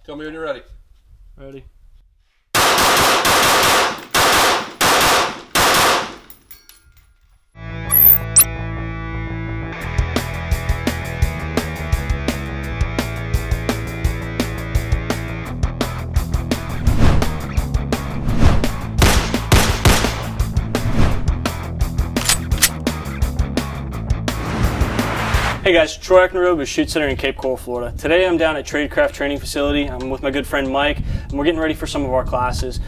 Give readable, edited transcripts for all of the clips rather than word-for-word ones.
Tell me when you're ready. Ready. Hey guys, Troy Eckner with Shoot Center in Cape Coral, Florida. Today I'm down at Tradecraft Training Facility. I'm with my good friend Mike, and we're getting ready for some of our classes.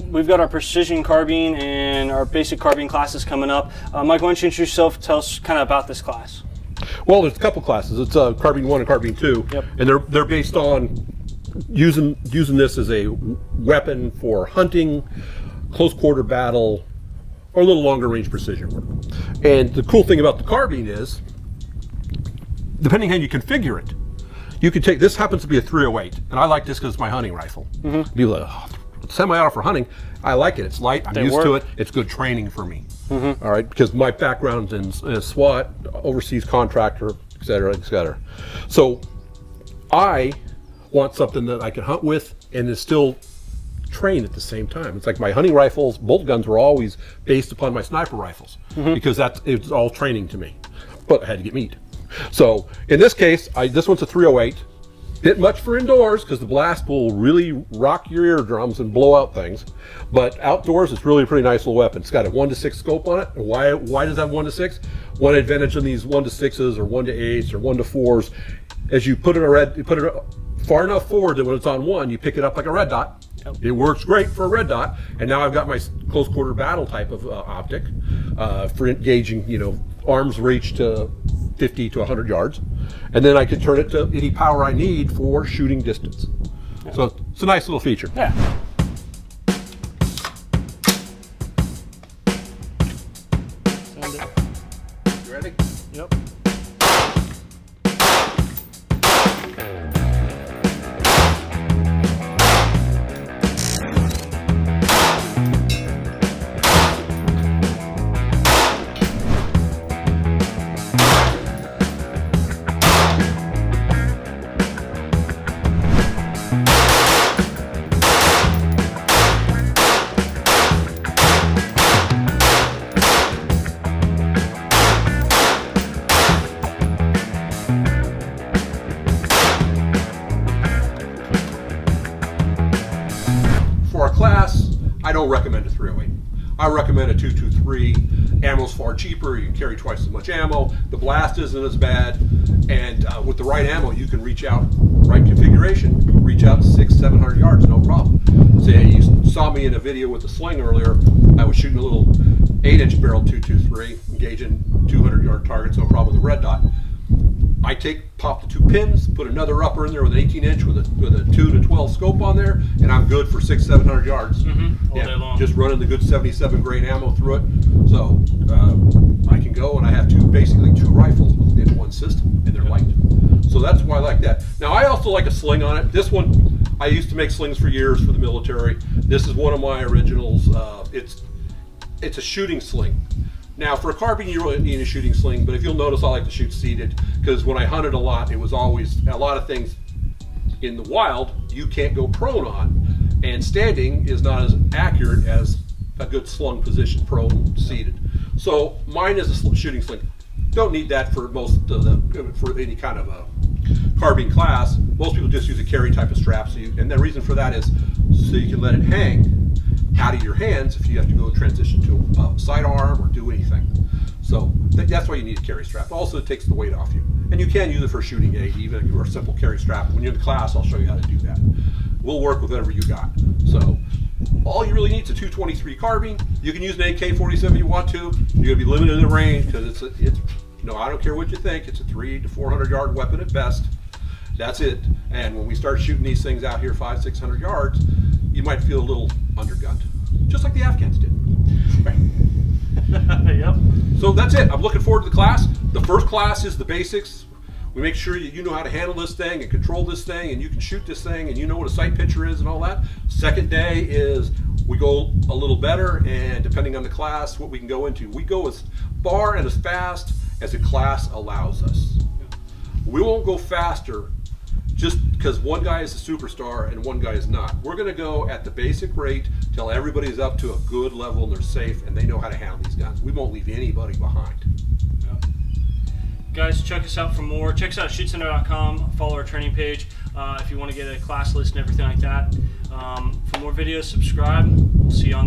We've got our precision carbine and our basic carbine classes coming up. Mike, why don't you introduce yourself, tell us kind of about this class. Well, there's a couple classes. It's Carbine 1 and Carbine 2, Yep. and they're based on using this as a weapon for hunting, close quarter battle, or a little longer range precision work. And the cool thing about the carbine is, depending how you configure it, you can take, this happens to be a 308, and I like this because it's my hunting rifle. People are like, oh, semi-auto for hunting. I like it, it's light, I'm used to it, it's good training for me. All right, because my background's in SWAT, overseas contractor, et cetera, et cetera. So I want something that I can hunt with and is still train at the same time. It's like my hunting rifles, bolt guns were always based upon my sniper rifles because it's all training to me, but I had to get meat. So in this case, this one's a 308. Bit much for indoors because the blast will really rock your eardrums and blow out things. But outdoors, it's really a pretty nice little weapon. It's got a 1:6 scope on it. And why does it have 1:6? One advantage on these 1:6s or 1:8s or 1:4s, as you put it far enough forward that when it's on one, you pick it up like a red dot. Yep. It works great for a red dot. And now I've got my close quarter battle type of optic for engaging, arms reach to 50 to 100 yards, and then I can turn it to any power I need for shooting distance. Yeah. So it's a nice little feature. Yeah. You ready? Yep. For a class, I don't recommend a 308. I recommend a 223. Ammo's far cheaper. You can carry twice as much ammo. The blast isn't as bad. And with the right ammo, you can reach out, right configuration, reach out 600-700 yards, no problem. Say you saw me in a video with the sling earlier. I was shooting a little 8-inch barrel 223, engaging 200-yard targets, no problem with the red dot. I pop the 2 pins, put another upper in there with an 18-inch with a 2 to 12 scope on there, and I'm good for 600-700 yards. All day long. Just running the good 77 grain ammo through it. So I can go, and I have basically two rifles in one system, and they're light. So that's why I like that. Now I also like a sling on it. This one, I used to make slings for years for the military. This is one of my originals. It's a shooting sling. Now for a carbine, you really need a shooting sling, but if you'll notice, I like to shoot seated because when I hunted a lot, it was always a lot of things in the wild you can't go prone on, and standing is not as accurate as a good slung position, prone, seated. So mine is a shooting sling. Don't need that for for any kind of a carbine class. Most people just use a carry type of strap, and the reason for that is so you can let it hang out of your hands if you have to go transition to a sidearm or do anything. So that's why you need a carry strap. Also, it takes the weight off you. And you can use it for a shooting aid, even if you're a simple carry strap. When you're in class, I'll show you how to do that. We'll work with whatever you got. So all you really need is a 223 carbine. You can use an AK-47 if you want to. You're going to be limited in the range because it's I don't care what you think, it's a 300 to 400 yard weapon at best. That's it. And when we start shooting these things out here 500-600 yards, you might feel a little undergunned, just like the Afghans did. Yep. So that's it. I'm looking forward to the class. The first class is the basics. We make sure you know how to handle this thing and control this thing, and you can shoot this thing, and you know what a sight picture is and all that. Second day is we go a little better, and depending on the class, what we can go into. We go as far and as fast as the class allows us. We won't go faster just because one guy is a superstar and one guy is not. We're going to go at the basic rate till everybody's up to a good level and they're safe and they know how to handle these guns. We won't leave anybody behind. Yep. Guys, check us out for more. Check us out at shootcenter.com. Follow our training page if you want to get a class list and everything like that. For more videos, subscribe. We'll see you on